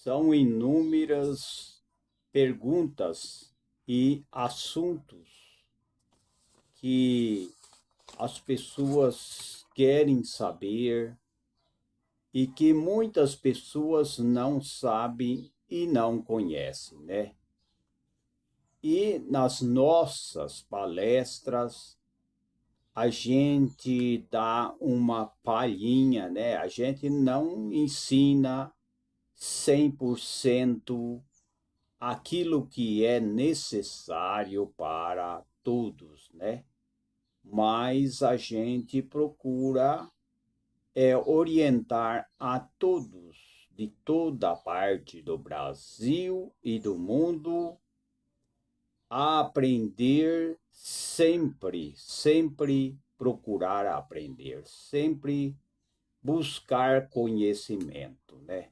São inúmeras perguntas e assuntos que as pessoas querem saber e que muitas pessoas não sabem e não conhecem, né? E nas nossas palestras, a gente dá uma palhinha, né? A gente não ensina 100% aquilo que é necessário para todos, né? Mas a gente procura orientar a todos de toda parte do Brasil e do mundo a aprender sempre, sempre procurar aprender, sempre buscar conhecimento, né?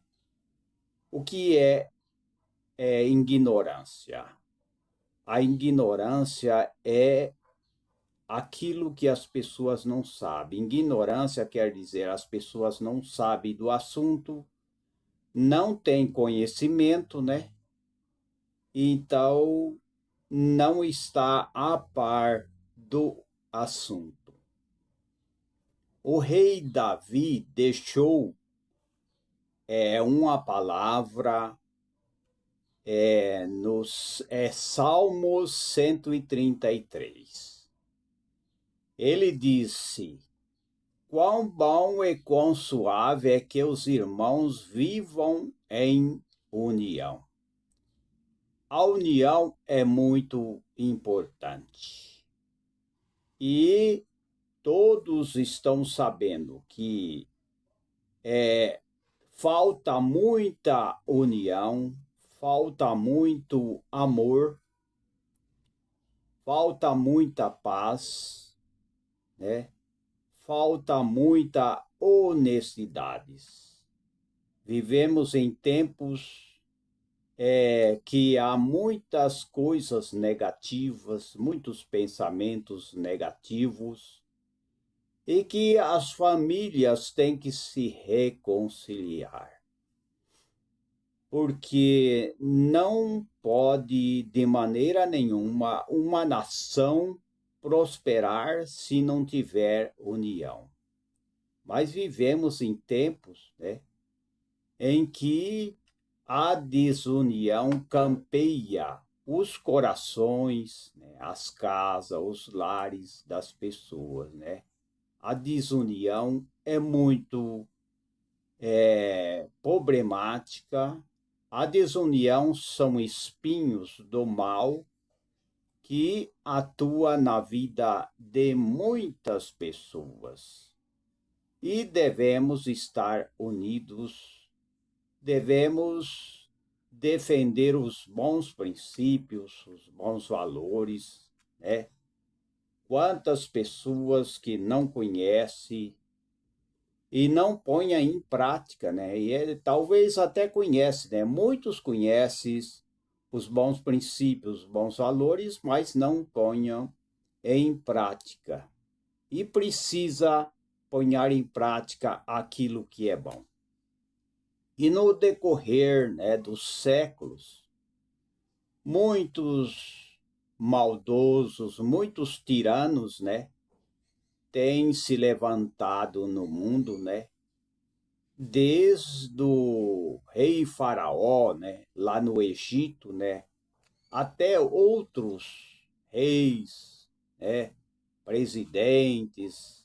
O que é ignorância? A ignorância é aquilo que as pessoas não sabem. Ignorância quer dizer as pessoas não sabem do assunto, não têm conhecimento, né? Então não está a par do assunto. O rei Davi deixou uma palavra nos Salmos 133. Ele disse: quão bom e quão suave é que os irmãos vivam em união. A união é muito importante. E todos estão sabendo que falta muita união, falta muito amor, falta muita paz, né? Falta muita honestidade. Vivemos em tempos que há muitas coisas negativas, muitos pensamentos negativos, e que as famílias têm que se reconciliar. Porque não pode, de maneira nenhuma, uma nação prosperar se não tiver união. Mas vivemos em tempos, né, em que a desunião campeia os corações, né, as casas, os lares das pessoas, né? A desunião é muito problemática. A desunião são espinhos do mal que atua na vida de muitas pessoas. E devemos estar unidos, devemos defender os bons princípios, os bons valores, né? Quantas pessoas que não conhecem e não põem em prática, né? E ele talvez até conhece, né? Muitos conhecem os bons princípios, os bons valores, mas não ponham em prática. E precisa pôr em prática aquilo que é bom. E no decorrer, né, dos séculos, muitos maldosos, muitos tiranos, né, têm se levantado no mundo, né, desde o rei Faraó, né, lá no Egito, né, até outros reis, né, presidentes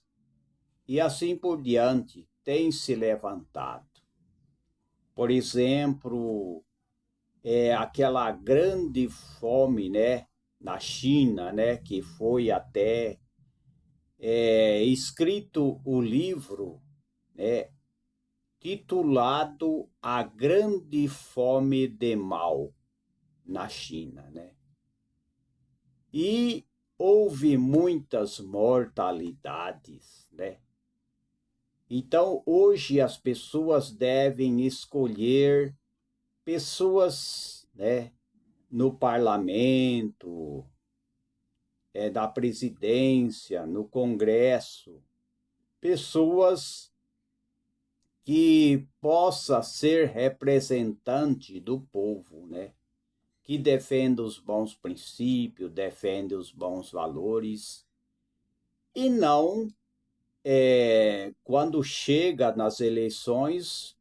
e assim por diante, têm se levantado. Por exemplo, aquela grande fome, né, na China, né, que foi até escrito o livro, né, titulado A Grande Fome de Mao na China, né? E houve muitas mortalidades, né? Então, hoje as pessoas devem escolher pessoas, né, no parlamento, da presidência, no Congresso, pessoas que possa ser representante do povo, né? Que defenda os bons princípios, defende os bons valores, e não, quando chega nas eleições,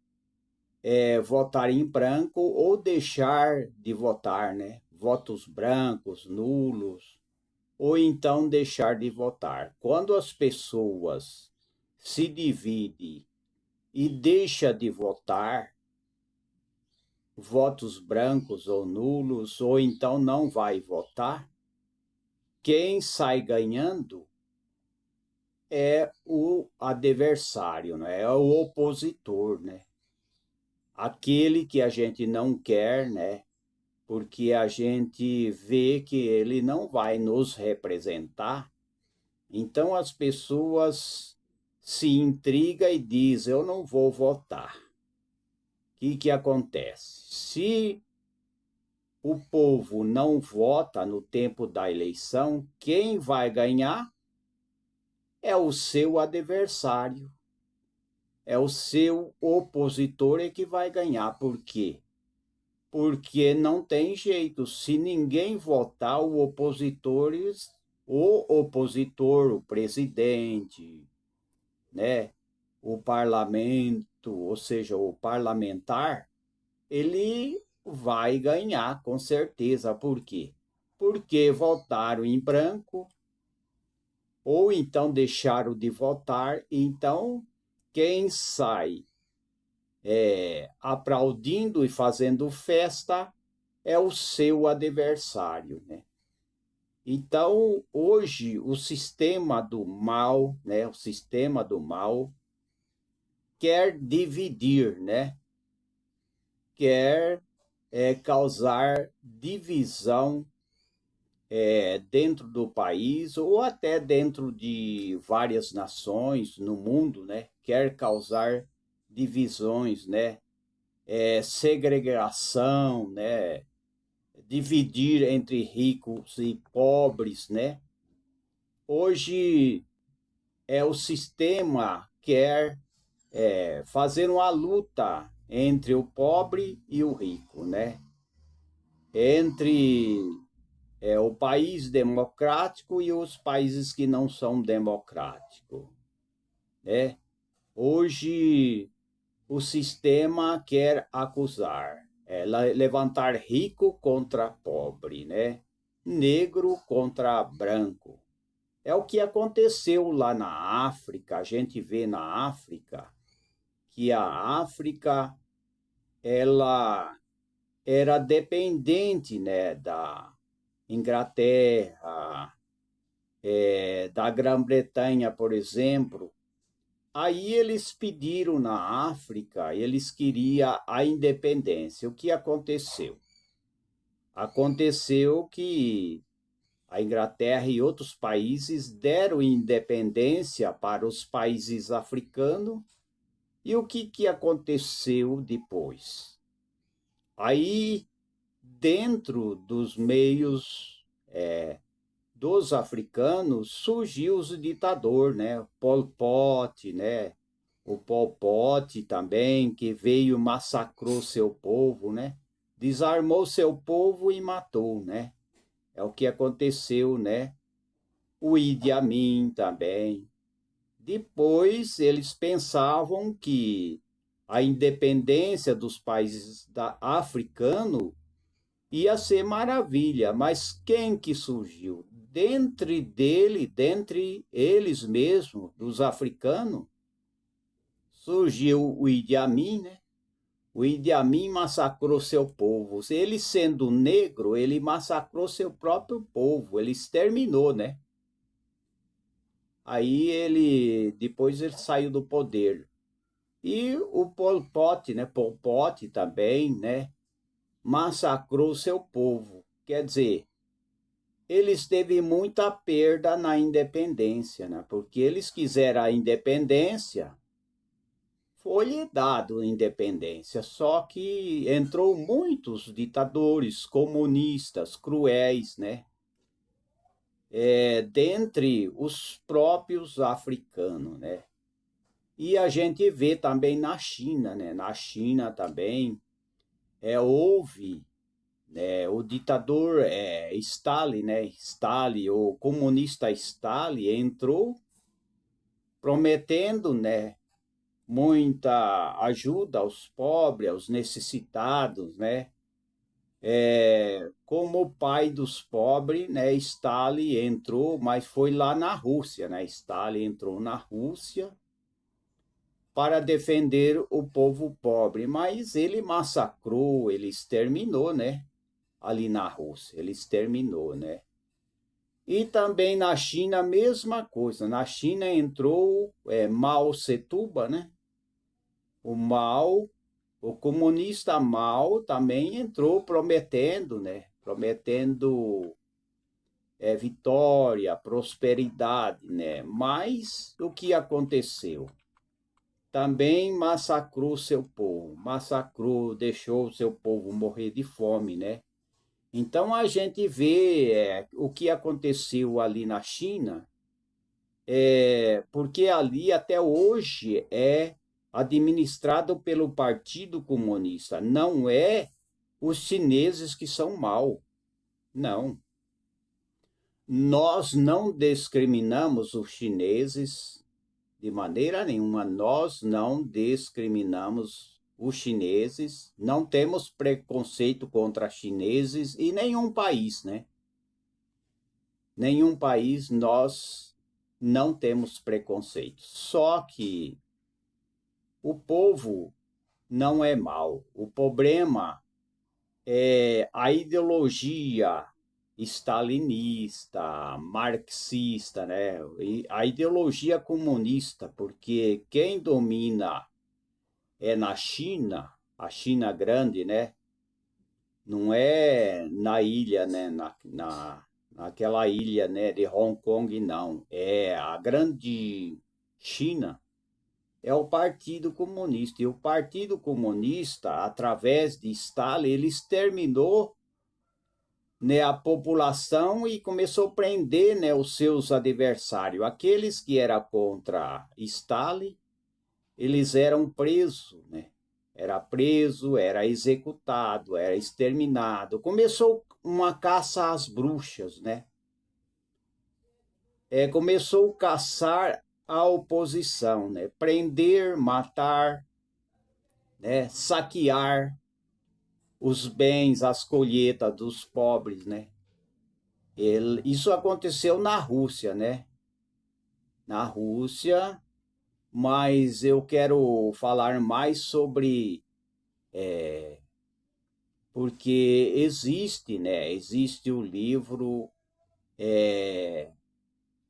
votar em branco ou deixar de votar, né? Votos brancos, nulos, ou então deixar de votar. Quando as pessoas se dividem e deixam de votar, votos brancos ou nulos, ou então não vai votar, quem sai ganhando é o adversário, né? É o opositor, né? Aquele que a gente não quer, né? Porque a gente vê que ele não vai nos representar. Então as pessoas se intrigam e dizem: eu não vou votar. O que acontece? Se o povo não vota no tempo da eleição, quem vai ganhar é o seu adversário, é o seu opositor é que vai ganhar. Por quê? Porque não tem jeito. Se ninguém votar, o opositor, o presidente, né, o parlamento, ou seja, o parlamentar, ele vai ganhar com certeza. Por quê? Porque votaram em branco, ou então deixaram de votar. Então, quem sai aplaudindo e fazendo festa é o seu adversário, né? Então, hoje, o sistema do mal, né? O sistema do mal quer dividir, né? Quer causar divisão dentro do país ou até dentro de várias nações no mundo, né? Quer causar divisões, né? Segregação, né? Dividir entre ricos e pobres, né? Hoje o sistema quer fazer uma luta entre o pobre e o rico, né? Entre o país democrático e os países que não são democráticos, né? Hoje o sistema quer acusar, levantar rico contra pobre, né? Negro contra branco. É o que aconteceu lá na África. A gente vê na África que a África ela era dependente, né, da Inglaterra, da Grã-Bretanha, por exemplo. Aí eles pediram na África, eles queriam a independência. O que aconteceu? Aconteceu que a Inglaterra e outros países deram independência para os países africanos. E o que aconteceu depois? Aí, dentro dos meios dos africanos, surgiu os ditadores, né? Pol Pot, né? O Pol Pot também, que veio e massacrou seu povo, né? Desarmou seu povo e matou, né? É o que aconteceu, né? O Idi Amin também. Depois, eles pensavam que a independência dos países africanos ia ser maravilha, mas quem que surgiu? Dentre eles mesmos, dos africanos, surgiu o Idi Amin, né? O Idi Amin massacrou seu povo. Ele sendo negro, ele massacrou seu próprio povo, ele exterminou, né? Aí depois ele saiu do poder. E o Pol Pot, né? Pol Pot também, né? Massacrou seu povo. Quer dizer, eles teve muita perda na independência, né? Porque eles quiseram a independência, foi-lhe dado a independência, só que entrou muitos ditadores comunistas cruéis, né? Dentre os próprios africanos, né? E a gente vê também na China, né? Na China também houve o ditador Stalin, né? Stalin, o comunista Stalin entrou prometendo, né, muita ajuda aos pobres, aos necessitados, né? Como pai dos pobres, né? Stalin entrou, mas foi lá na Rússia, né? Stalin entrou na Rússia para defender o povo pobre, mas ele massacrou, ele exterminou, né? Ali na Rússia, ele exterminou, né? E também na China, a mesma coisa. Na China entrou Mao Tse-tung, né? O Mao, o comunista Mao também entrou prometendo, né? Prometendo vitória, prosperidade, né? Mas o que aconteceu? Também massacrou seu povo, massacrou, deixou seu povo morrer de fome, né? Então a gente vê o que aconteceu ali na China, porque ali até hoje é administrado pelo Partido Comunista, não é os chineses que são mal, não. Nós não discriminamos os chineses de maneira nenhuma, nós não discriminamos os chineses, não temos preconceito contra chineses e nenhum país, né? Nenhum país nós não temos preconceito. Só que o povo não é mau. O problema é a ideologia stalinista, marxista, né? E a ideologia comunista, porque quem domina é na China, a China grande, né? Não é na ilha, né? Naquela ilha, né? De Hong Kong, não. É a grande China. É o Partido Comunista. E o Partido Comunista, através de Stalin, ele exterminou, né, a população e começou a prender, né, os seus adversários. Aqueles que eram contra Stalin, eles eram presos, né? Era preso, era executado, era exterminado. Começou uma caça às bruxas, né? Começou a caçar a oposição, né? Prender, matar, né? Saquear os bens, as colheitas dos pobres, né? Isso aconteceu na Rússia, né? Na Rússia, mas eu quero falar mais sobre porque existe, né? Existe o livro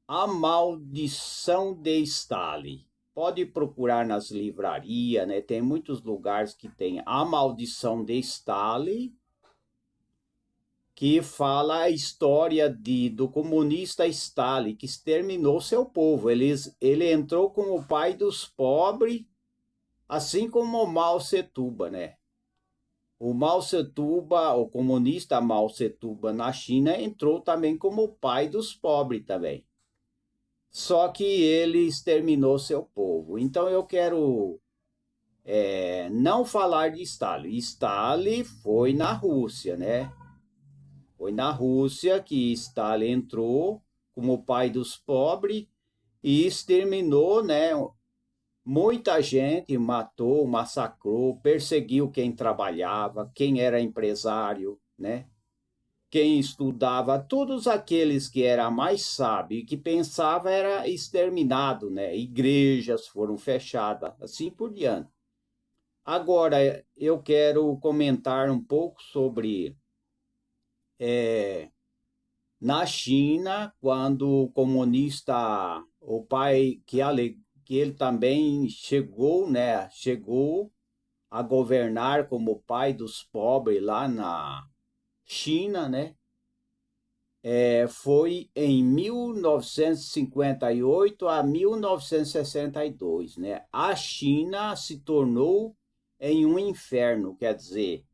A Maldição de Stalin. Pode procurar nas livrarias, né? Tem muitos lugares que tem A Maldição de Stalin, que fala a história do comunista Stalin, que exterminou seu povo. Ele entrou como o pai dos pobres, assim como o Mao Tse-tung, né? O Mao Tse-tung, o comunista Mao Tse-tung na China, entrou também como o pai dos pobres também. Só que ele exterminou seu povo. Então eu quero não falar de Stalin. Stalin foi na Rússia, né? Foi na Rússia que Stalin entrou como pai dos pobres e exterminou, né? Muita gente matou, massacrou, perseguiu quem trabalhava, quem era empresário, né? Quem estudava, todos aqueles que era mais sábio e que pensava era exterminado, né? Igrejas foram fechadas, assim por diante. Agora, eu quero comentar um pouco sobre na China, quando o comunista, o pai que ele também chegou, né? Chegou a governar como pai dos pobres lá na China, né? Foi em 1958 a 1962, né? A China se tornou em um inferno, quer dizer,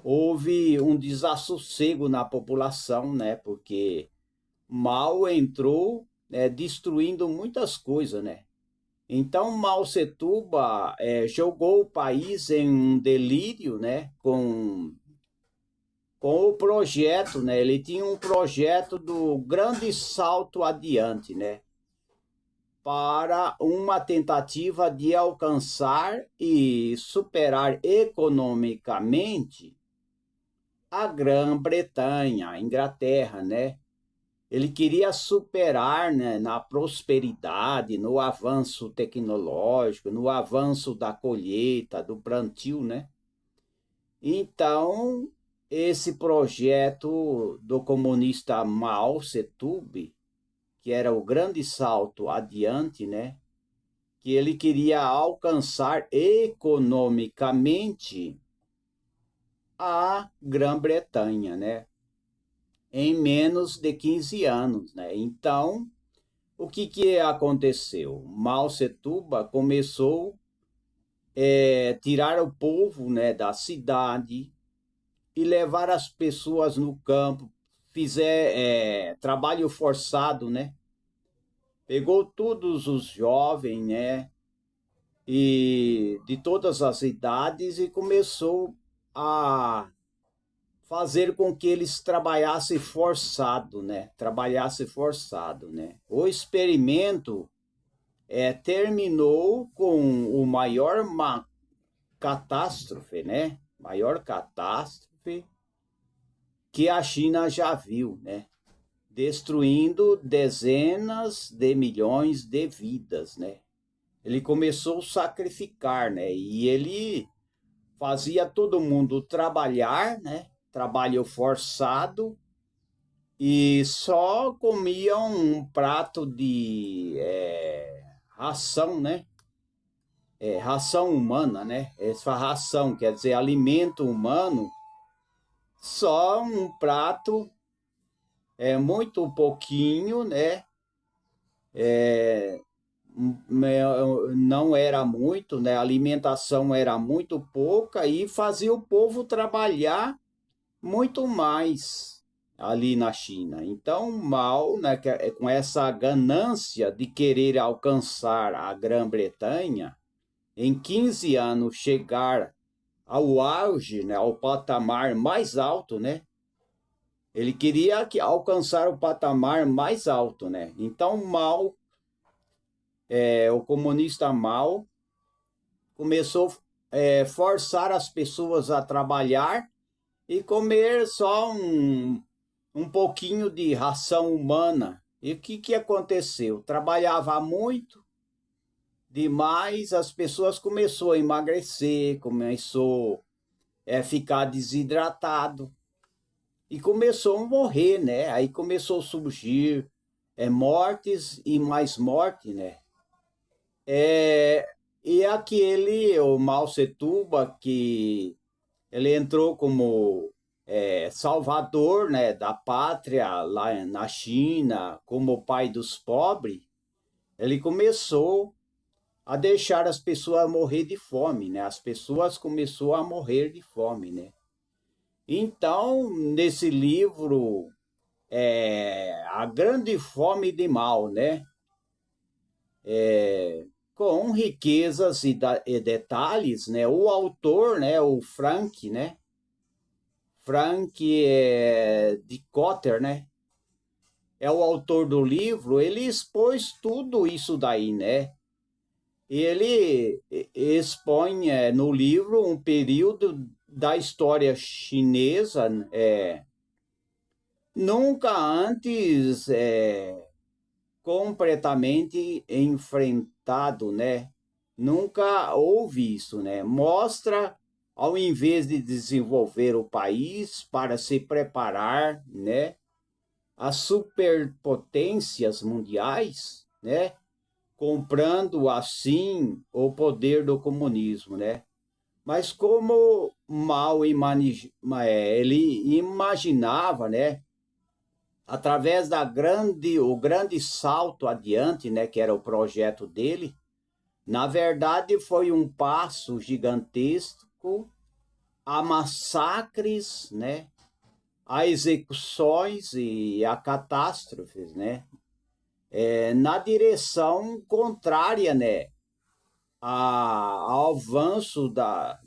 houve um desassossego na população, né? Porque Mao entrou, destruindo muitas coisas, né? Então, Mao Tse-tung jogou o país em um delírio, né, com o projeto, né? Ele tinha um projeto do grande salto adiante, né? Para uma tentativa de alcançar e superar economicamente a Grã-Bretanha, a Inglaterra, né? Ele queria superar, né, na prosperidade, no avanço tecnológico, no avanço da colheita, do plantio, né? Então, esse projeto do comunista Mao Tse-tung, que era o grande salto adiante, né? Que ele queria alcançar economicamente a Grã-Bretanha, né? Em menos de 15 anos, né? Então, o que aconteceu? Mao Tse-tung começou a tirar o povo, né, da cidade e levar as pessoas no campo, fizer trabalho forçado, né? Pegou todos os jovens, né? E de todas as idades e começou a fazer com que eles trabalhassem forçado, né? Trabalhasse forçado, né? O experimento terminou com o maior catástrofe, né? Maior catástrofe que a China já viu, né? Destruindo dezenas de milhões de vidas, né? Ele começou a sacrificar, né? E ele fazia todo mundo trabalhar, né? Trabalho forçado e só comiam um prato de ração, né? Ração humana, né? Essa ração quer dizer alimento humano, só um prato muito pouquinho, né? Não era muito, né? A alimentação era muito pouca e fazia o povo trabalhar muito mais ali na China. Então, Mao, né, com essa ganância de querer alcançar a Grã-Bretanha, em 15 anos chegar ao auge, né, ao patamar mais alto, né? Ele queria alcançar o patamar mais alto, né? Então, Mao, o comunista Mao, começou a forçar as pessoas a trabalhar e comer só um pouquinho de ração humana. E o que aconteceu? Trabalhava muito demais, as pessoas começaram a emagrecer, começou a ficar desidratado e começou a morrer, né? Aí começou a surgir mortes e mais mortes, né? E aquele, o Mao Tse-tung, que ele entrou como salvador, né, da pátria lá na China, como pai dos pobres, ele começou a deixar as pessoas morrer de fome, né? As pessoas começaram a morrer de fome, né? Então, nesse livro, A Grande Fome de Mao, né? Com riquezas e detalhes, né? O autor, né, o Frank, né? Frank de Cotter, né? É o autor do livro, ele expôs tudo isso daí, né? Ele expõe no livro um período da história chinesa nunca antes completamente enfrentado, né? Nunca houve isso, né? Mostra, ao invés de desenvolver o país para se preparar, né? As superpotências mundiais, né? Comprando assim o poder do comunismo, né? Mas como Mao ele imaginava, né? Através o grande salto adiante, né? Que era o projeto dele, na verdade foi um passo gigantesco a massacres, né? A execuções e a catástrofes, né? Na direção contrária, né? ao avanço da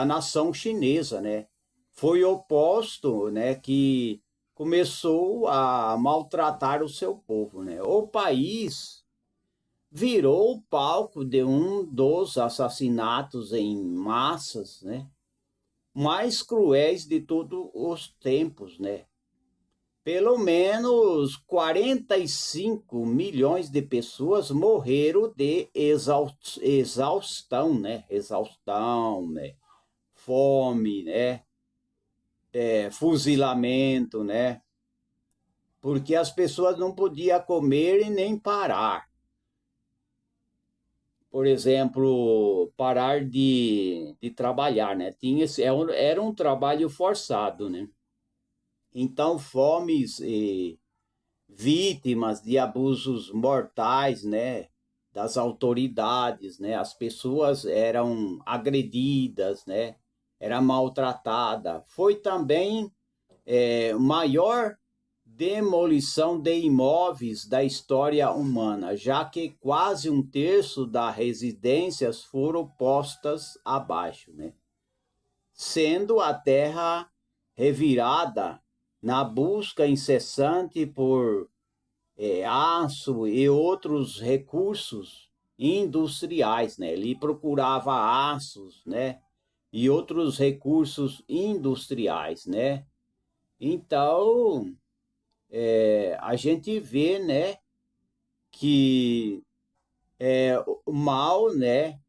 nação chinesa, né? Foi oposto, né, que começou a maltratar o seu povo, né? O país virou o palco de um dos assassinatos em massas, né, mais cruéis de todos os tempos, né? Pelo menos 45 milhões de pessoas morreram de exaustão, né? Exaustão, né? Fome, né? Fuzilamento, né? Porque as pessoas não podiam comer e nem parar. Por exemplo, parar de trabalhar, né? Era um trabalho forçado, né? Então, fomes e vítimas de abusos mortais, né, das autoridades, né, as pessoas eram agredidas, né, era maltratada. Foi também maior demolição de imóveis da história humana, já que quase um terço das residências foram postas abaixo, né, sendo a terra revirada na busca incessante por aço e outros recursos industriais, né? Ele procurava aços, né? E outros recursos industriais, né? Então, a gente vê, né, que o mal, né,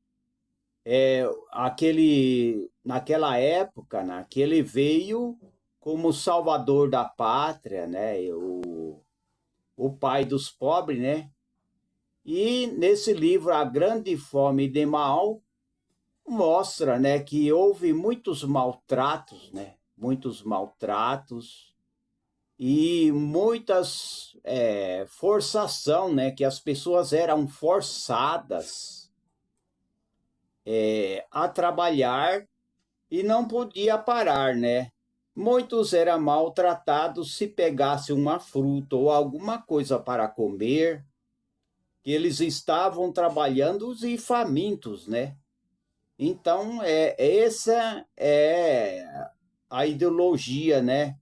naquela época, né, que ele veio como salvador da pátria, né, o pai dos pobres, né, e nesse livro, A Grande Fome de Mal, mostra, né, que houve muitos maltratos, né, muitos maltratos e muitas forçação, né, que as pessoas eram forçadas a trabalhar e não podia parar, né? Muitos eram maltratados se pegasse uma fruta ou alguma coisa para comer, que eles estavam trabalhando e famintos, né? Então, essa é a ideologia, né?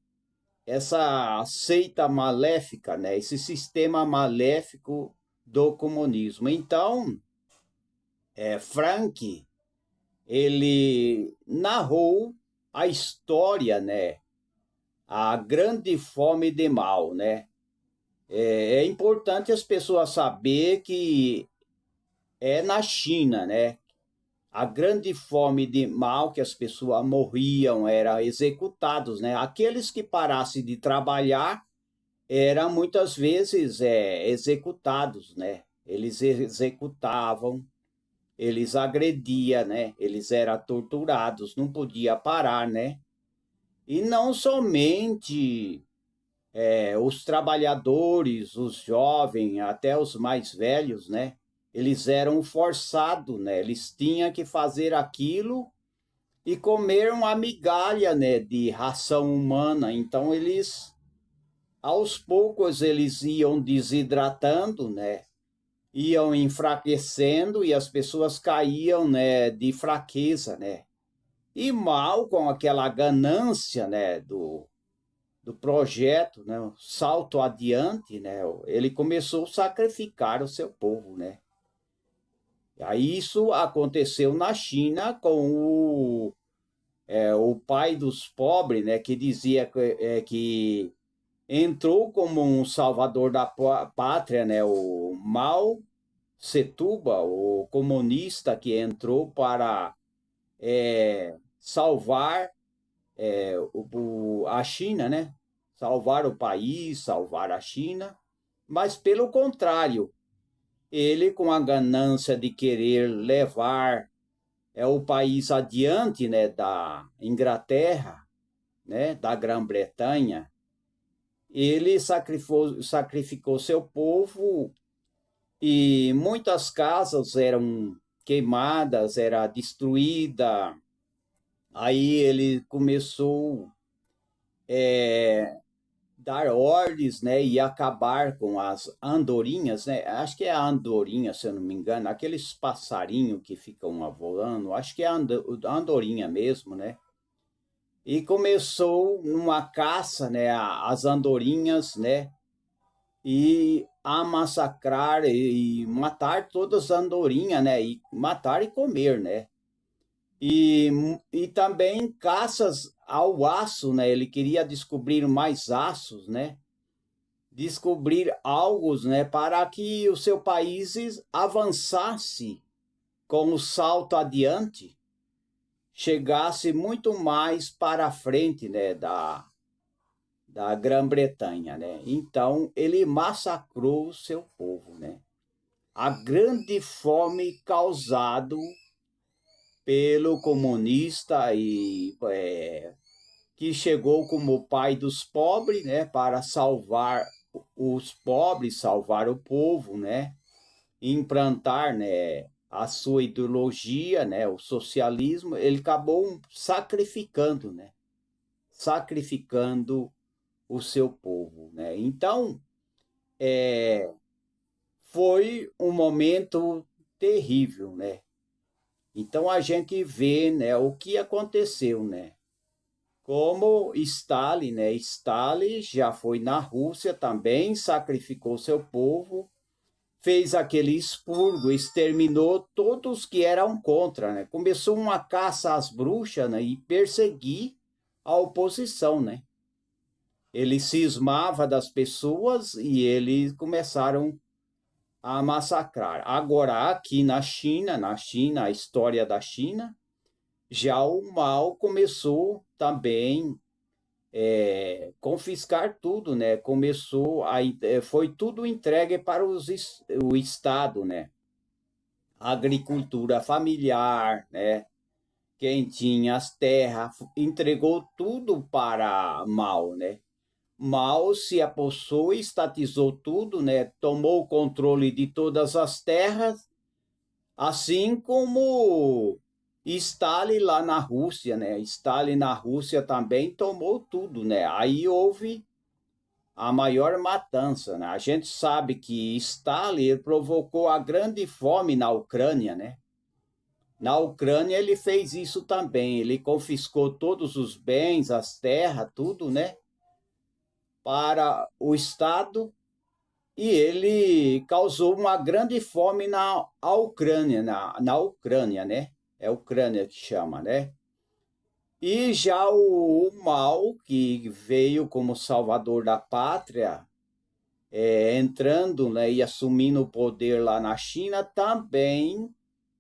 Essa seita maléfica, né? Esse sistema maléfico do comunismo. Então, Frank, ele narrou a história, né? A grande fome de mal, né? É importante as pessoas saber que é na China, né? A grande fome de mal que as pessoas morriam, eram executados, né? Aqueles que parassem de trabalhar eram muitas vezes executados, né? Eles executavam, eles agrediam, né? Eles eram torturados, não podia parar, né? E não somente os trabalhadores, os jovens, até os mais velhos, né? Eles eram forçados, né? Eles tinham que fazer aquilo e comer uma migalha, né, de ração humana. Então eles, aos poucos, eles iam desidratando, né? Iam enfraquecendo e as pessoas caíam, né, de fraqueza, né? E mal com aquela ganância, né, do projeto, né, o salto adiante, né, ele começou a sacrificar o seu povo, né. Aí isso aconteceu na China com o pai dos pobres, né, que dizia que entrou como um salvador da pátria, né, o Mao Tse-tung, o comunista que entrou para salvar a China, né? Salvar o país, salvar a China, mas pelo contrário, ele com a ganância de querer levar o país adiante, né, da Inglaterra, né, da Grã-Bretanha, ele sacrificou seu povo e muitas casas eram queimadas, era destruída. Aí ele começou dar ordens, né, e acabar com as andorinhas, né? Acho que é a andorinha, se eu não me engano, aqueles passarinhos que ficam voando, acho que é a andorinha mesmo, né? E começou uma caça, né, às andorinhas, né, e a massacrar e matar todas as andorinhas, né, e matar e comer, né? E também caças ao aço, né? Ele queria descobrir mais aços, né? Descobrir algo, né, para que o seu país avançasse com o salto adiante, chegasse muito mais para a frente, né, da Grã-Bretanha, né? Então ele massacrou o seu povo, né? A grande fome causado pelo comunista que chegou como pai dos pobres, né, para salvar os pobres, salvar o povo, né, implantar, né, a sua ideologia, né, o socialismo, ele acabou sacrificando, né, sacrificando o seu povo, né. Então, foi um momento terrível, né. Então a gente vê, né, o que aconteceu, né. Como Stalin, né? Stalin já foi na Rússia também, sacrificou seu povo, fez aquele expurgo, exterminou todos que eram contra, né? Começou uma caça às bruxas, né? E perseguir a oposição, né? Ele cismava das pessoas e eles começaram a massacrar. Agora, aqui na China, a história da China, já o mal começou também confiscar tudo, né? Foi tudo entregue para o Estado, né? Agricultura familiar, né? Quem tinha as terras entregou tudo para Mao, né? Mao se apossou e estatizou tudo, né? Tomou o controle de todas as terras, assim como Stalin lá na Rússia, né? Stalin na Rússia também tomou tudo, né? Aí houve a maior matança, né? A gente sabe que Stalin provocou a grande fome na Ucrânia, né? Na Ucrânia ele fez isso também, ele confiscou todos os bens, as terras, tudo, né? Para o Estado e ele causou uma grande fome na Ucrânia, na Ucrânia, né? É Ucrânia que chama, né? E já o Mao, que veio como salvador da pátria, entrando, né, e assumindo o poder lá na China, também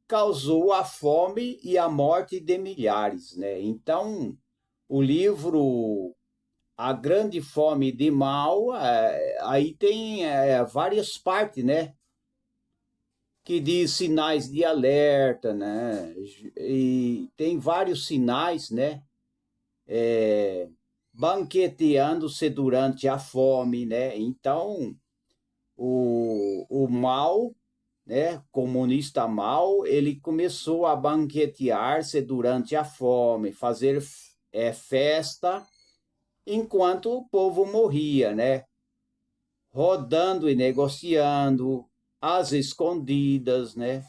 causou a fome e a morte de milhares, né? Então, o livro A Grande Fome de Mao, aí tem várias partes, né? Que diz sinais de alerta, né? E tem vários sinais, né? Banqueteando-se durante a fome, né? Então, o Mao, né, comunista Mao, ele começou a banquetear-se durante a fome, fazer festa enquanto o povo morria, né? Rodando e negociando, às escondidas, né?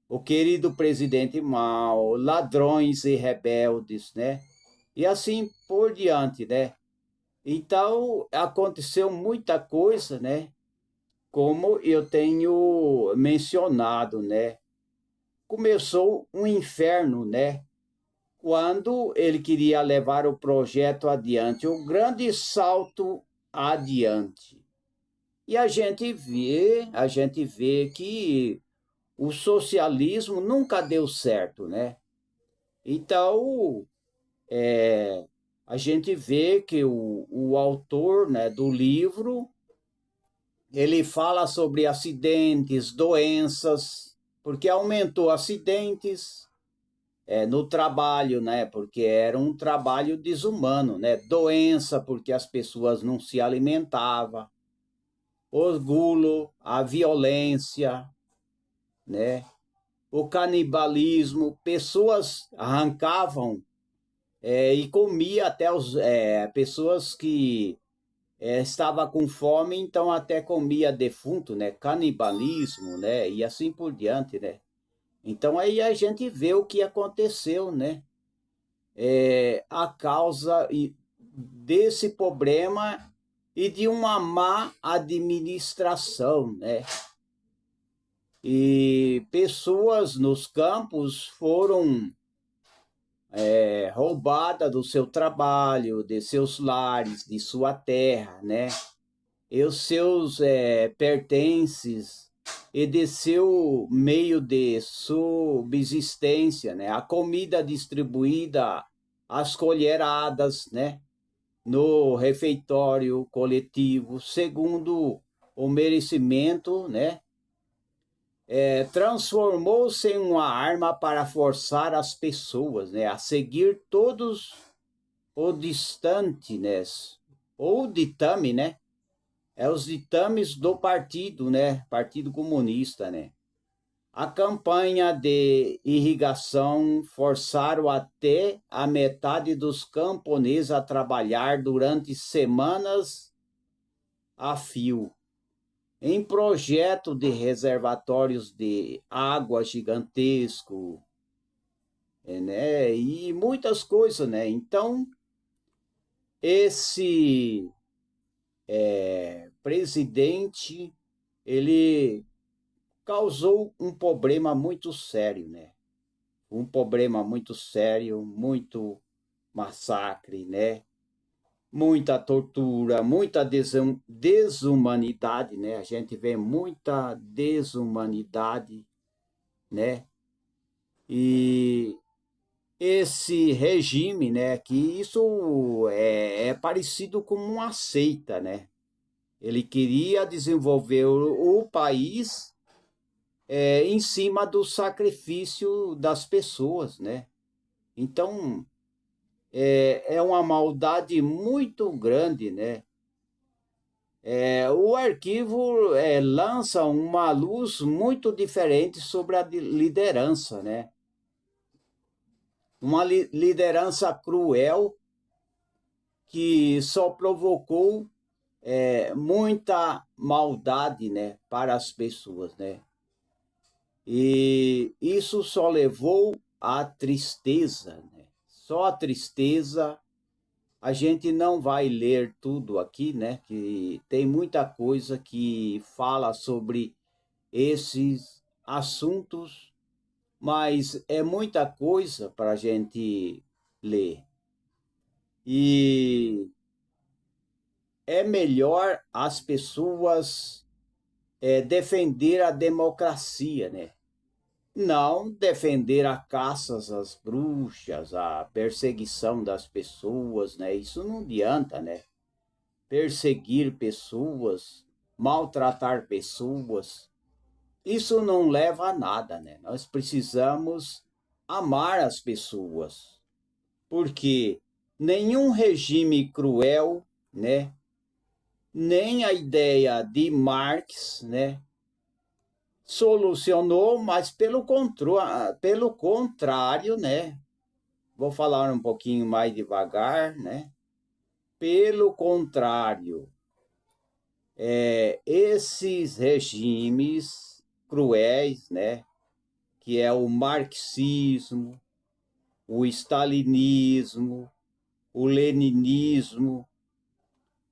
O querido presidente Mao, ladrões e rebeldes, né? E assim por diante, né? Então, aconteceu muita coisa, né? Como eu tenho mencionado, né? Começou um inferno, né? Quando ele queria levar o projeto adiante, o grande salto adiante. E a gente vê que o socialismo nunca deu certo, né? Então, a gente vê que o autor, né, do livro, ele fala sobre acidentes, doenças, porque aumentou acidentes no trabalho, né? Porque era um trabalho desumano, né? Doença, porque as pessoas não se alimentavam, orgulho, a violência, né? O canibalismo, pessoas arrancavam e comia até os pessoas que estavam com fome, então até comia defunto, né? Canibalismo, né? E assim por diante, né? Então aí a gente vê o que aconteceu, né? A causa desse problema e de uma má administração, né? E pessoas nos campos foram roubadas do seu trabalho, de seus lares, de sua terra, né? E os seus pertences e de seu meio de subsistência, né? A comida distribuída às colheradas, né? No refeitório coletivo, segundo o merecimento, né? Transformou-se em uma arma para forçar as pessoas, né? A seguir todos o distante, né? Ou ditame, né? Os ditames do partido, né? Partido Comunista, né? A campanha de irrigação forçaram até a metade dos camponeses a trabalhar durante semanas a fio em projeto de reservatórios de água gigantesco, né? E muitas coisas, né? Então, esse presidente, ele causou um problema muito sério, né? Um problema muito sério, muito massacre, né? Muita tortura, muita desumanidade, né? A gente vê muita desumanidade, né? E esse regime, né? Que isso é parecido com uma seita, né? Ele queria desenvolver o país em cima do sacrifício das pessoas, né? Então, é uma maldade muito grande, né? O arquivo lança uma luz muito diferente sobre a liderança, né? Uma liderança cruel que só provocou muita maldade, né, para as pessoas, né? E isso só levou à tristeza, né? Só a tristeza. A gente não vai ler tudo aqui, né? Que tem muita coisa que fala sobre esses assuntos, mas é muita coisa para a gente ler. E é melhor as pessoas defender a democracia, né? Não defender a caças às bruxas, a perseguição das pessoas, né? Isso não adianta, né? Perseguir pessoas, maltratar pessoas, isso não leva a nada, né? Nós precisamos amar as pessoas, porque nenhum regime cruel, né? Nem a ideia de Marx, né? Solucionou, mas pelo contrário, né? Vou falar um pouquinho mais devagar, né? Pelo contrário, esses regimes cruéis, né? Que é o marxismo, o stalinismo, o leninismo,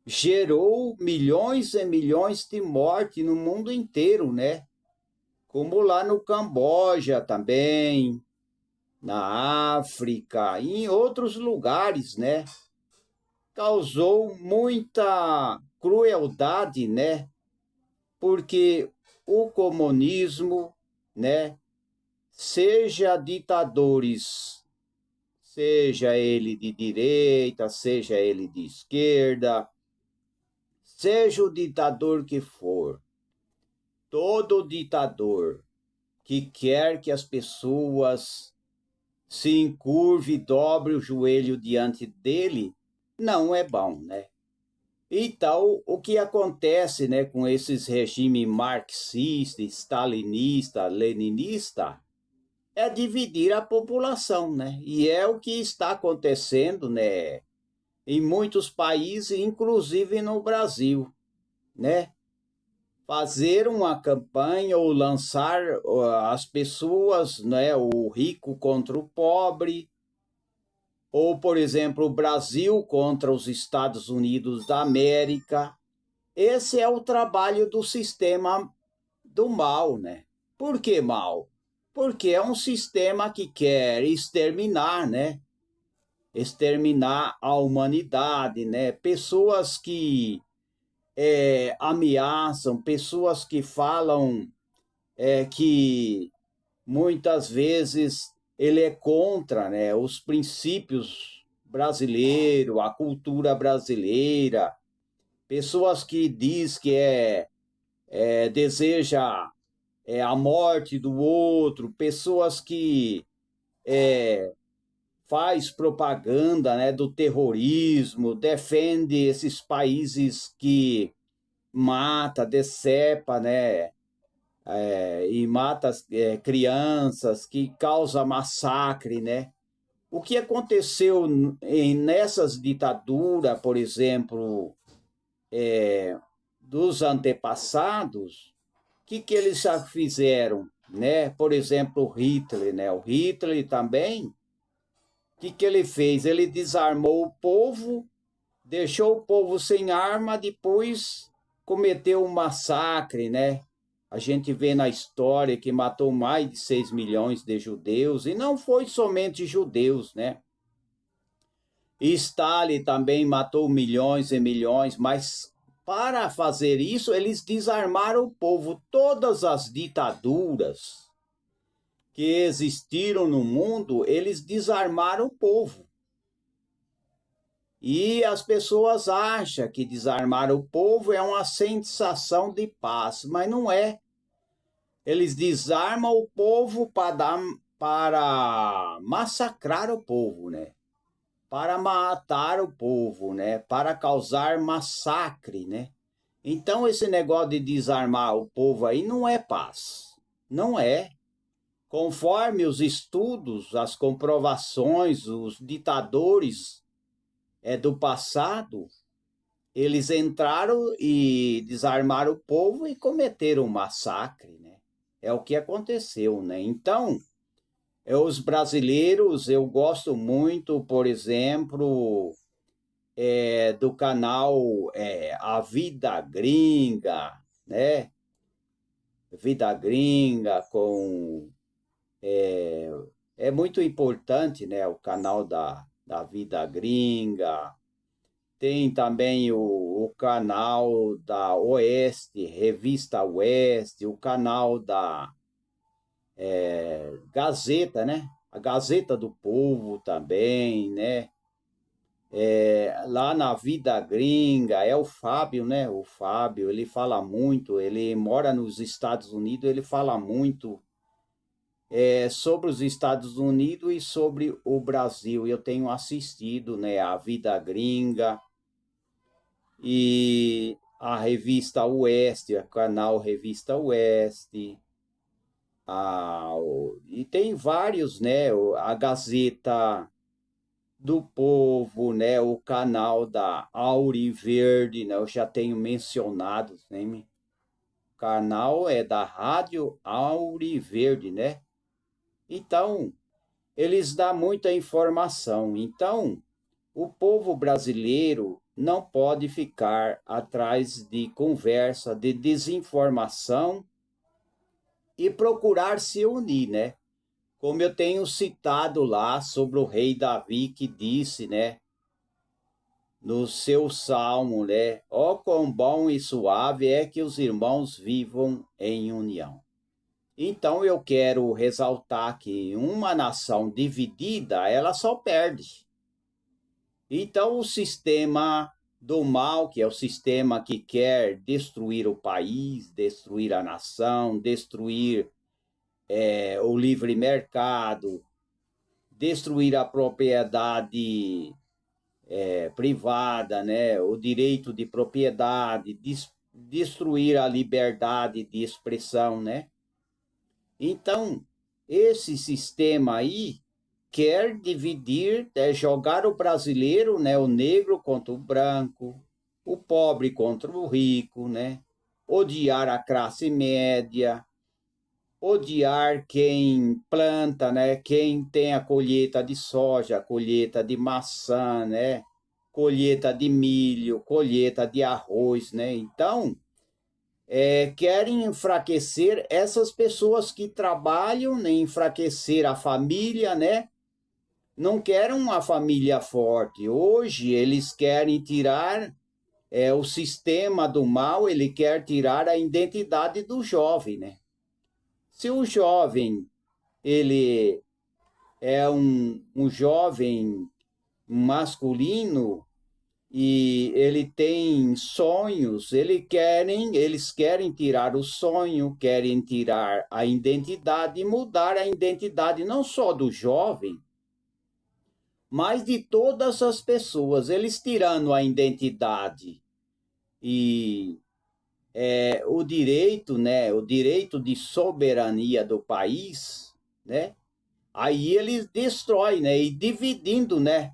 gerou milhões e milhões de mortes no mundo inteiro, né? Como lá no Camboja também, na África e em outros lugares, né? Causou muita crueldade, né? Porque o comunismo, né? Seja ditadores, seja ele de direita, seja ele de esquerda, seja o ditador que for, todo ditador que quer que as pessoas se encurve e dobre o joelho diante dele, não é bom, né? Então, o que acontece, né, com esses regimes marxista, stalinista, leninista, é dividir a população, né? E é o que está acontecendo, né, em muitos países, inclusive no Brasil, né? Fazer uma campanha ou lançar as pessoas, né, o rico contra o pobre, ou, por exemplo, o Brasil contra os Estados Unidos da América. Esse é o trabalho do sistema do mal, né? Por que mal? Porque é um sistema que quer exterminar, né? Exterminar a humanidade, né? Pessoas que ameaçam, pessoas que falam que muitas vezes ele é contra, né, os princípios brasileiros, a cultura brasileira, pessoas que diz que deseja a morte do outro, pessoas que faz propaganda, né, do terrorismo, defende esses países que mata, decepa, né, e mata crianças, que causa massacre, né? O que aconteceu nessas ditaduras, por exemplo, dos antepassados, que eles já fizeram, né? Por exemplo, Hitler, né? O Hitler também, que ele fez? Ele desarmou o povo, deixou o povo sem arma, depois cometeu um massacre, né? A gente vê na história que matou mais de 6 milhões de judeus, e não foi somente judeus, né? E Stalin também matou milhões e milhões, mas para fazer isso, eles desarmaram o povo. Todas as ditaduras que existiram no mundo, eles desarmaram o povo. E as pessoas acham que desarmar o povo é uma sensação de paz, mas não é. Eles desarmam o povo para massacrar o povo, né? Para matar o povo, né? Para causar massacre, né? Então esse negócio de desarmar o povo aí não é paz. Não é. Conforme os estudos, as comprovações, os ditadores do passado, eles entraram e desarmaram o povo e cometeram um massacre, né? É o que aconteceu, né? Então, os brasileiros, eu gosto muito, por exemplo, do canal A Vida Gringa, né? Vida Gringa com... É muito importante, né? O canal da Vida Gringa. Tem também o canal da Oeste, Revista Oeste, o canal da Gazeta, né? A Gazeta do Povo também, né? Lá na Vida Gringa, é o Fábio, né? O Fábio, ele fala muito, ele mora nos Estados Unidos, ele fala muito sobre os Estados Unidos e sobre o Brasil. Eu tenho assistido, né, a Vida Gringa e a Revista Oeste, o canal Revista Oeste, e tem vários, né? A Gazeta do Povo, né? O canal da Auriverde, né? Eu já tenho mencionado, né? O canal é da Rádio Auriverde, né? Então, eles dão muita informação. Então, o povo brasileiro não pode ficar atrás de conversa, de desinformação e procurar se unir, né? Como eu tenho citado lá sobre o rei Davi que disse, né, no seu salmo, né, ó quão bom e suave é que os irmãos vivam em união. Então eu quero ressaltar que uma nação dividida, ela só perde. Então o sistema do mal, que é o sistema que quer destruir o país, destruir a nação, destruir o livre mercado, destruir a propriedade privada, né, o direito de propriedade, destruir a liberdade de expressão, né? Então, esse sistema aí quer dividir, jogar o brasileiro, né, o negro contra o branco, o pobre contra o rico, né, odiar a classe média, odiar quem planta, né, quem tem a colheita de soja, a colheita de maçã, né, colheita de milho, colheita de arroz, né. Então, querem enfraquecer essas pessoas que trabalham, né, enfraquecer a família, né? Não querem uma família forte. Hoje eles querem tirar o sistema do mal, ele quer tirar a identidade do jovem, né? Se o jovem ele é um jovem masculino e ele tem sonhos, eles querem tirar o sonho, querem tirar a identidade e mudar a identidade não só do jovem, mas de todas as pessoas. Eles tirando a identidade e o direito, né, o direito de soberania do país, né? Aí eles destroem, né, e dividindo, né,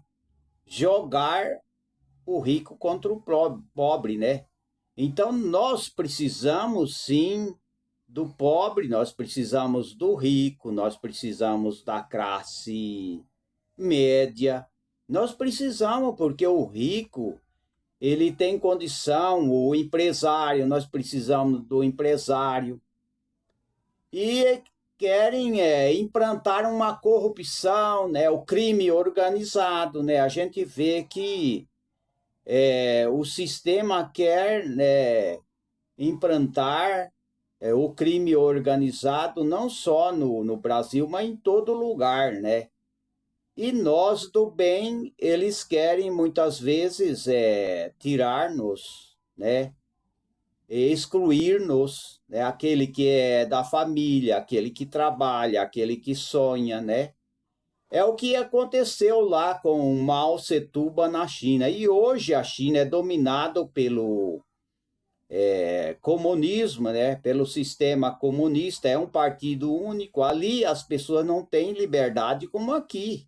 jogar o rico contra o pobre, né? Então nós precisamos sim do pobre, nós precisamos do rico, nós precisamos da classe média. Nós precisamos porque o rico, ele tem condição, o empresário, nós precisamos do empresário. E querem implantar uma corrupção, né, o crime organizado, né? A gente vê que o sistema quer, né, implantar o crime organizado não só no Brasil, mas em todo lugar, né? E nós do bem, eles querem muitas vezes tirar-nos, né? Excluir-nos, né? Aquele que é da família, aquele que trabalha, aquele que sonha, né? É o que aconteceu lá com Mao Tse-tung na China. E hoje a China é dominada pelo comunismo, né? Pelo sistema comunista. É um partido único. Ali as pessoas não têm liberdade como aqui.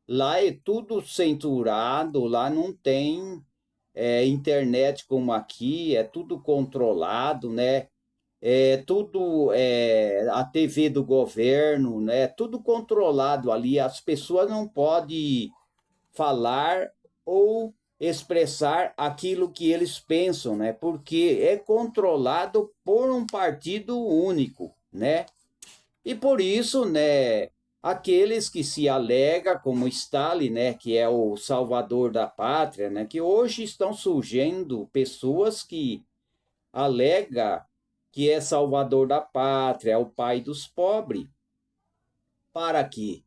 Lá é tudo censurado, lá não tem internet como aqui, é tudo controlado, né? Tudo a TV do governo, né? Tudo controlado ali. As pessoas não podem falar ou expressar aquilo que eles pensam, né? Porque é controlado por um partido único, né? E por isso, né, aqueles que se alega como Stalin, né, que é o salvador da pátria, né, que hoje estão surgindo pessoas que alega que é salvador da pátria, é o pai dos pobres. Para quê?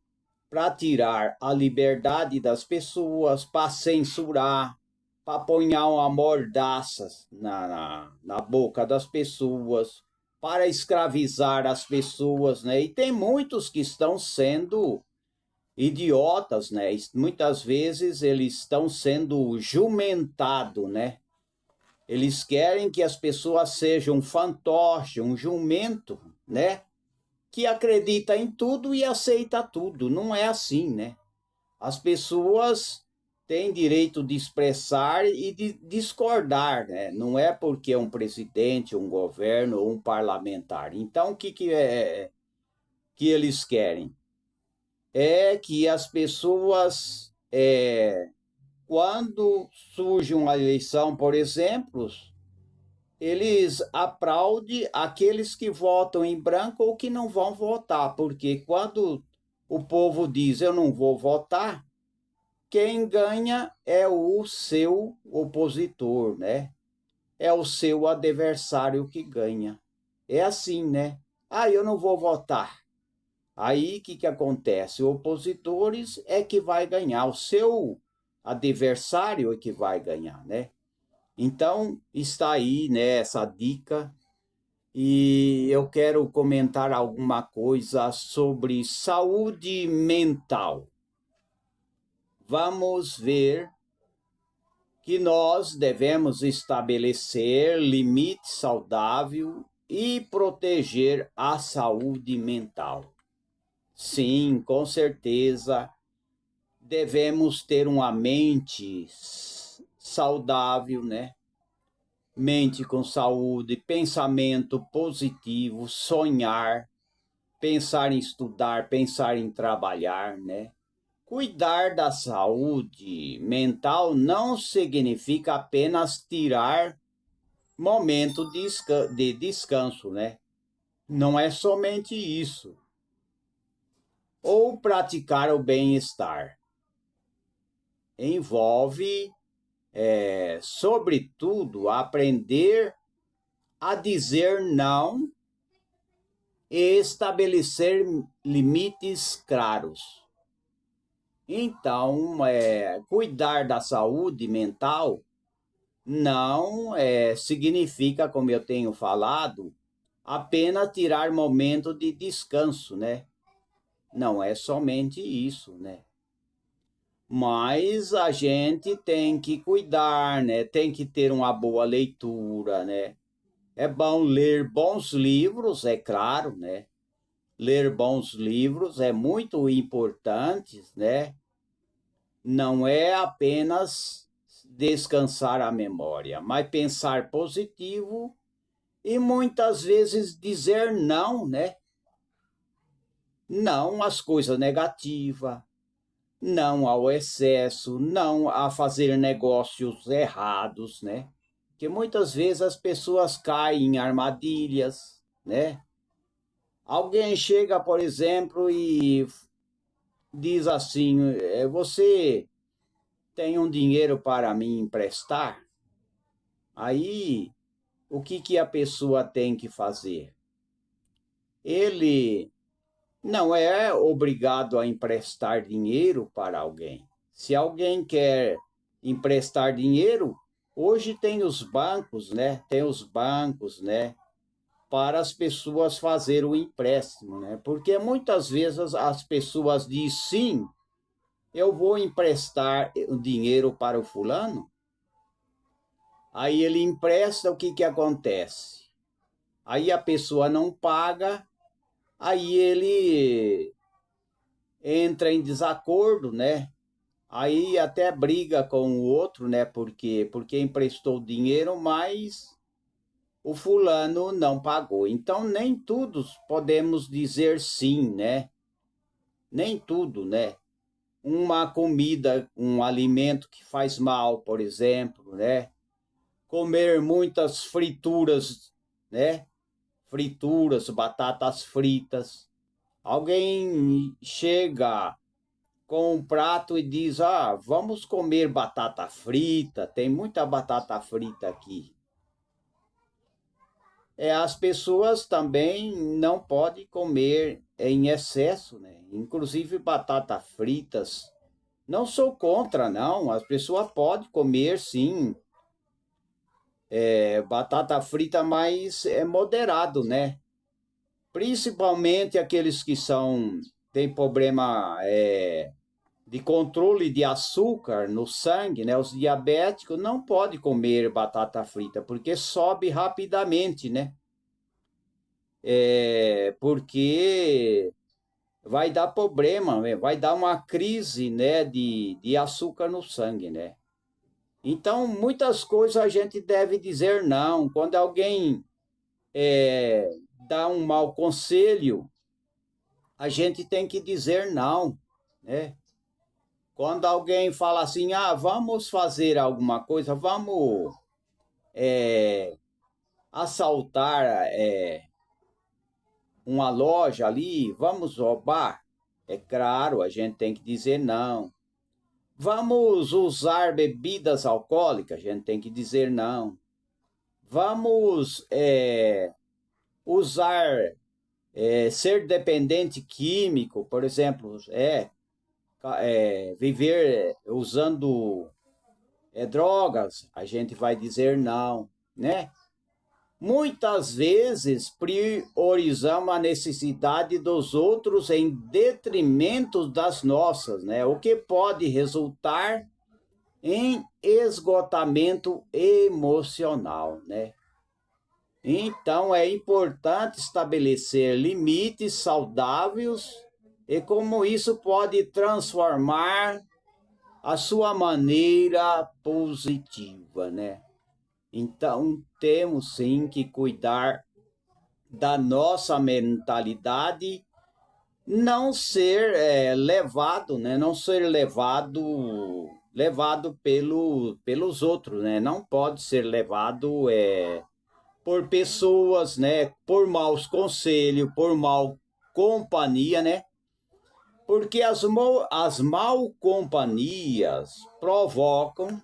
Para tirar a liberdade das pessoas, para censurar, para ponhar uma mordaça na boca das pessoas, para escravizar as pessoas, né? E tem muitos que estão sendo idiotas, né? Muitas vezes eles estão sendo jumentados, né? Eles querem que as pessoas sejam um fantoche, um jumento, né? Que acredita em tudo e aceita tudo. Não é assim, né? As pessoas têm direito de expressar e de discordar, né? Não é porque é um presidente, um governo ou um parlamentar. Então, o que eles querem? É que as pessoas, quando surge uma eleição, por exemplo, eles aplaudem aqueles que votam em branco ou que não vão votar, porque quando o povo diz eu não vou votar, quem ganha é o seu opositor, né? É o seu adversário que ganha. É assim, né? Ah, eu não vou votar. Aí o que acontece? Os opositores é que vai ganhar, o seu adversário é que vai ganhar, né? Então, está aí, né, essa dica. E eu quero comentar alguma coisa sobre saúde mental. Vamos ver que nós devemos estabelecer limite saudável e proteger a saúde mental. Sim, com certeza devemos ter uma mente saudável, né? Mente com saúde, pensamento positivo, sonhar, pensar em estudar, pensar em trabalhar, né? Cuidar da saúde mental não significa apenas tirar momento de descanso, né? Não é somente isso. Ou praticar o bem-estar. Envolve, sobretudo, aprender a dizer não e estabelecer limites claros. Então, cuidar da saúde mental não significa, como eu tenho falado, apenas tirar momento de descanso, né? Não é somente isso, né? Mas a gente tem que cuidar, né? Tem que ter uma boa leitura, né? É bom ler bons livros, é claro, né? Ler bons livros é muito importante, né? Não é apenas descansar a memória, mas pensar positivo e muitas vezes dizer não, né? Não às coisas negativas, não ao excesso, não a fazer negócios errados, né? Que muitas vezes as pessoas caem em armadilhas, né? Alguém chega, por exemplo, e diz assim: você tem um dinheiro para me emprestar? Aí, o que que a pessoa tem que fazer? Ele não é obrigado a emprestar dinheiro para alguém. Se alguém quer emprestar dinheiro, hoje tem os bancos, né? Tem os bancos, né? Para as pessoas fazer o empréstimo, né? Porque muitas vezes as pessoas dizem sim, eu vou emprestar o dinheiro para o fulano. Aí ele empresta, o que que acontece? Aí a pessoa não paga, aí ele entra em desacordo, né? Aí até briga com o outro, né? Porque emprestou dinheiro, mas o fulano não pagou. Então nem tudo podemos dizer sim, né? Nem tudo, né? Uma comida, um alimento que faz mal, por exemplo, né? Comer muitas frituras, né? Frituras, batatas fritas. Alguém chega com um prato e diz: ah, vamos comer batata frita, tem muita batata frita aqui. As pessoas também não podem comer em excesso, né? Inclusive batata fritas. Não sou contra, não. As pessoas podem comer, sim, batata frita, mas é moderado, né? Principalmente aqueles que têm problema de controle de açúcar no sangue, né? Os diabéticos não podem comer batata frita, porque sobe rapidamente, né? Porque vai dar problema, né? Vai dar uma crise, né, de açúcar no sangue, né? Então, muitas coisas a gente deve dizer não. Quando alguém dá um mau conselho, a gente tem que dizer não, né? Quando alguém fala assim, ah, vamos fazer alguma coisa, vamos assaltar uma loja ali, vamos roubar, é claro, a gente tem que dizer não. Vamos usar bebidas alcoólicas, a gente tem que dizer não. Vamos usar, ser dependente químico, por exemplo, viver usando drogas, a gente vai dizer não, né? Muitas vezes priorizamos a necessidade dos outros em detrimento das nossas, né? O que pode resultar em esgotamento emocional, né? Então é importante estabelecer limites saudáveis e como isso pode transformar a sua maneira positiva, né? Então, temos sim que cuidar da nossa mentalidade, não ser levado, né? Não ser levado pelos outros, né? Não pode ser levado por pessoas, né? Por maus conselhos, por mal companhia, né? Porque as mal companhias provocam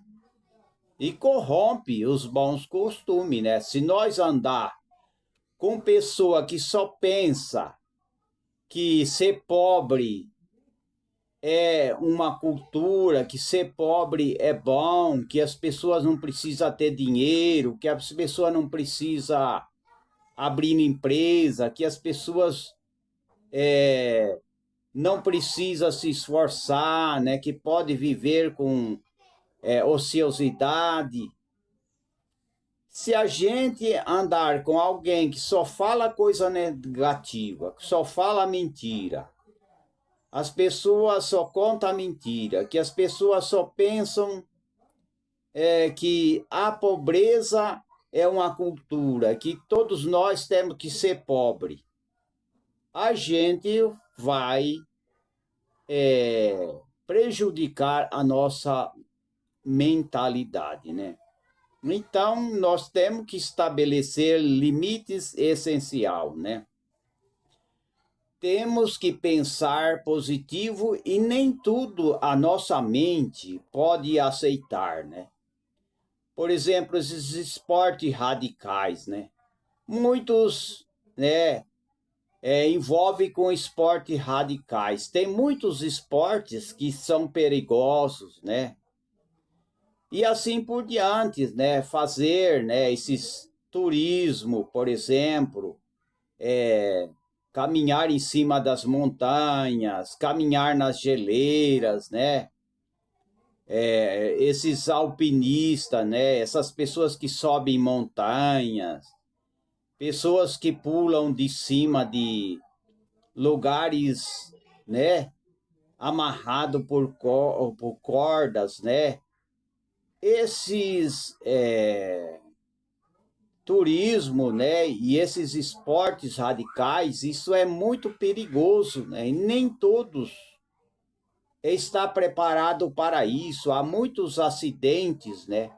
e corrompem os bons costumes, né? Se nós andar com pessoa que só pensa que ser pobre é uma cultura, que ser pobre é bom, que as pessoas não precisam ter dinheiro, que as pessoas não precisam abrir empresa, que as pessoas não precisam se esforçar, né? Que pode viver com ociosidade. Se a gente andar com alguém que só fala coisa negativa, que só fala mentira, as pessoas só contam mentira, que as pessoas só pensam que a pobreza é uma cultura, que todos nós temos que ser pobre, a gente vai prejudicar a nossa mentalidade, né? Então, nós temos que estabelecer limites essencial, né? Temos que pensar positivo e nem tudo a nossa mente pode aceitar, né? Por exemplo, esses esportes radicais, né? Muitos, né, envolvem com esportes radicais. Tem muitos esportes que são perigosos, né? E assim por diante, né? Fazer, né, esses turismo, por exemplo, caminhar em cima das montanhas, caminhar nas geleiras, né? Esses alpinistas, né? Essas pessoas que sobem montanhas, pessoas que pulam de cima de lugares, né? Amarrado por cordas, né? Esses turismo, né? E esses esportes radicais, isso é muito perigoso, né? E nem todos está preparado para isso. Há muitos acidentes, né?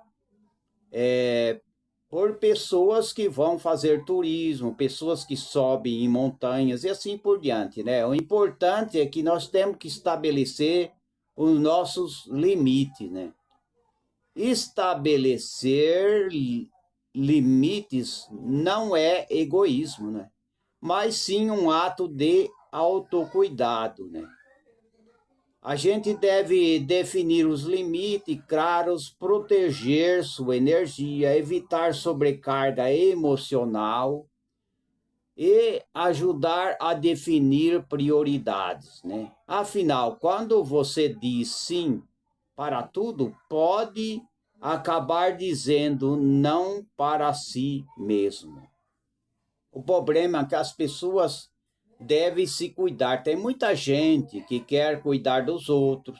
Por pessoas que vão fazer turismo, pessoas que sobem em montanhas e assim por diante, né? O importante é que nós temos que estabelecer os nossos limites, né? Estabelecer limites não é egoísmo, né? Mas sim um ato de autocuidado, né? A gente deve definir os limites claros, proteger sua energia, evitar sobrecarga emocional e ajudar a definir prioridades, né? Afinal, quando você diz sim para tudo, pode acabar dizendo não para si mesmo. O problema é que as pessoas devem se cuidar. Tem muita gente que quer cuidar dos outros.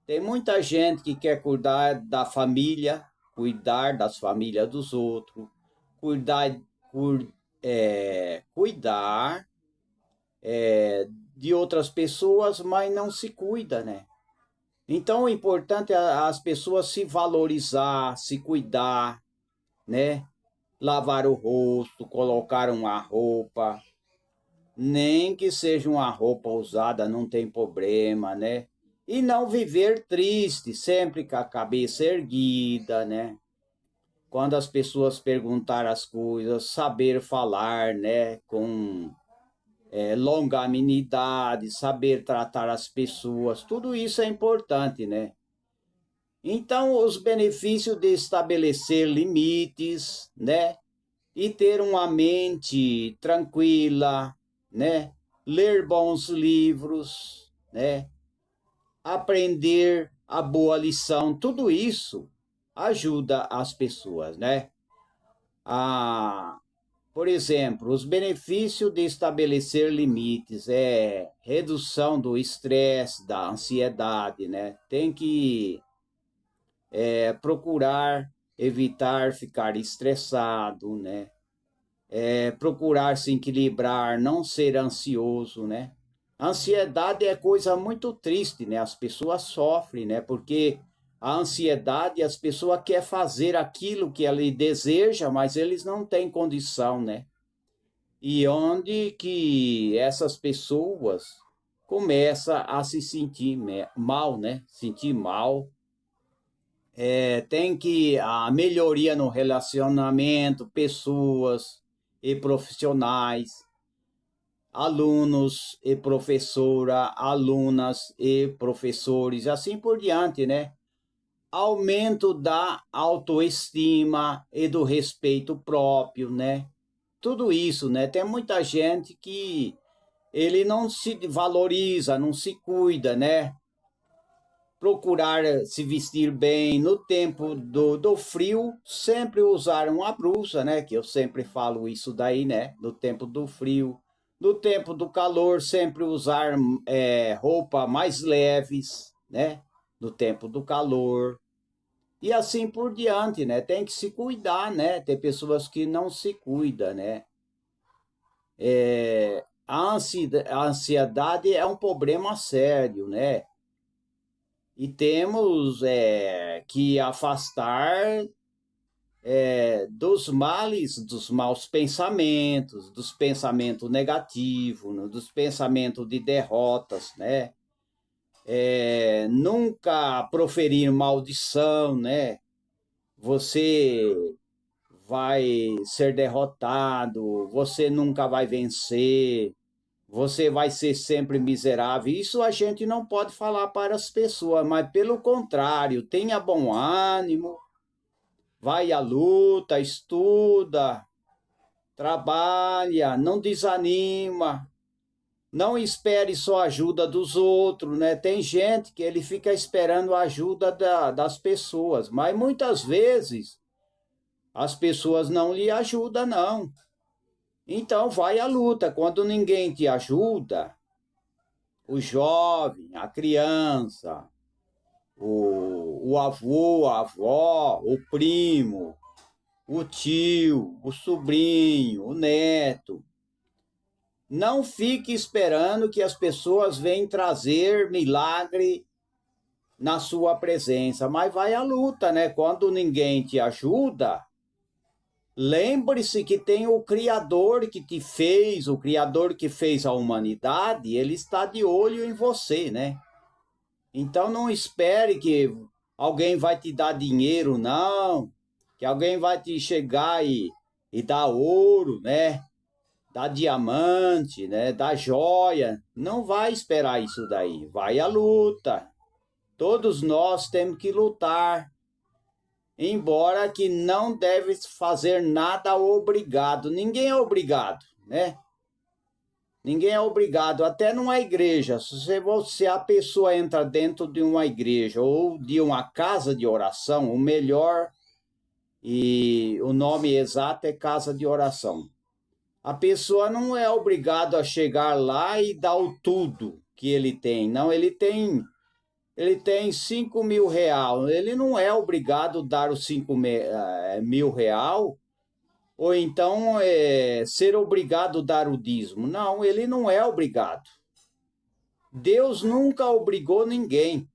Tem muita gente que quer cuidar da família, cuidar das famílias dos outros, cuidar, cuidar de outras pessoas, mas não se cuida, né? Então, o importante é as pessoas se valorizar, se cuidar, né? Lavar o rosto, colocar uma roupa, nem que seja uma roupa usada, não tem problema, né? E não viver triste, sempre com a cabeça erguida, né? Quando as pessoas perguntarem as coisas, saber falar, né? Com longanimidade, saber tratar as pessoas, tudo isso é importante, né? Então, os benefícios de estabelecer limites, né? E ter uma mente tranquila, né? Ler bons livros, né? Aprender a boa lição, tudo isso ajuda as pessoas, né? A, Por exemplo, os benefícios de estabelecer limites é redução do estresse, da ansiedade, né? Tem que procurar evitar ficar estressado, né? Procurar se equilibrar, não ser ansioso, né? A ansiedade é coisa muito triste, né? As pessoas sofrem, né? Porque a ansiedade, as pessoas querem fazer aquilo que ela deseja, mas eles não têm condição, né? E onde que essas pessoas começam a se sentir mal, né? Sentir mal. Tem que a melhoria no relacionamento, pessoas e profissionais, alunos e professora, alunas e professores, assim por diante, né? Aumento da autoestima e do respeito próprio, né? Tudo isso, né? Tem muita gente que ele não se valoriza, não se cuida, né? Procurar se vestir bem no tempo do frio, sempre usar uma blusa, né? Que eu sempre falo isso daí, né? No tempo do frio. No tempo do calor, sempre usar roupa mais leves, né? No tempo do calor. E assim por diante, né? Tem que se cuidar, né? Tem pessoas que não se cuidam, né? A ansiedade é um problema sério, né? E temos que afastar dos males, dos maus pensamentos, dos pensamentos negativos, né? Dos pensamentos de derrotas, né? Nunca proferir maldição, né? Você vai ser derrotado, você nunca vai vencer, você vai ser sempre miserável. Isso a gente não pode falar para as pessoas, mas pelo contrário, tenha bom ânimo, vai à luta, estuda, trabalha, não desanima, não espere só a ajuda dos outros, né? Tem gente que ele fica esperando a ajuda das pessoas, mas muitas vezes as pessoas não lhe ajudam, não. Então vai à luta. Quando ninguém te ajuda, o jovem, a criança, o avô, a avó, o primo, o tio, o sobrinho, o neto. Não fique esperando que as pessoas venham trazer milagre na sua presença, mas vai à luta, né? Quando ninguém te ajuda, lembre-se que tem o Criador que te fez, o Criador que fez a humanidade, ele está de olho em você, né? Então não espere que alguém vai te dar dinheiro, não. Que alguém vai te chegar e dar ouro, né? Dar diamante, né? Dar joia. Não vai esperar isso daí. Vai à luta. Todos nós temos que lutar. Embora que não deve fazer nada obrigado. Ninguém é obrigado, né? Ninguém é obrigado, até numa igreja. Se a pessoa entra dentro de uma igreja ou de uma casa de oração, o melhor e o nome exato é casa de oração. A pessoa não é obrigado a chegar lá e dar o tudo que ele tem. Não, ele tem 5.000 real. Ele não é obrigado a dar os 5.000 real ou então ser obrigado a dar o dízimo. Não, ele não é obrigado. Deus nunca obrigou ninguém.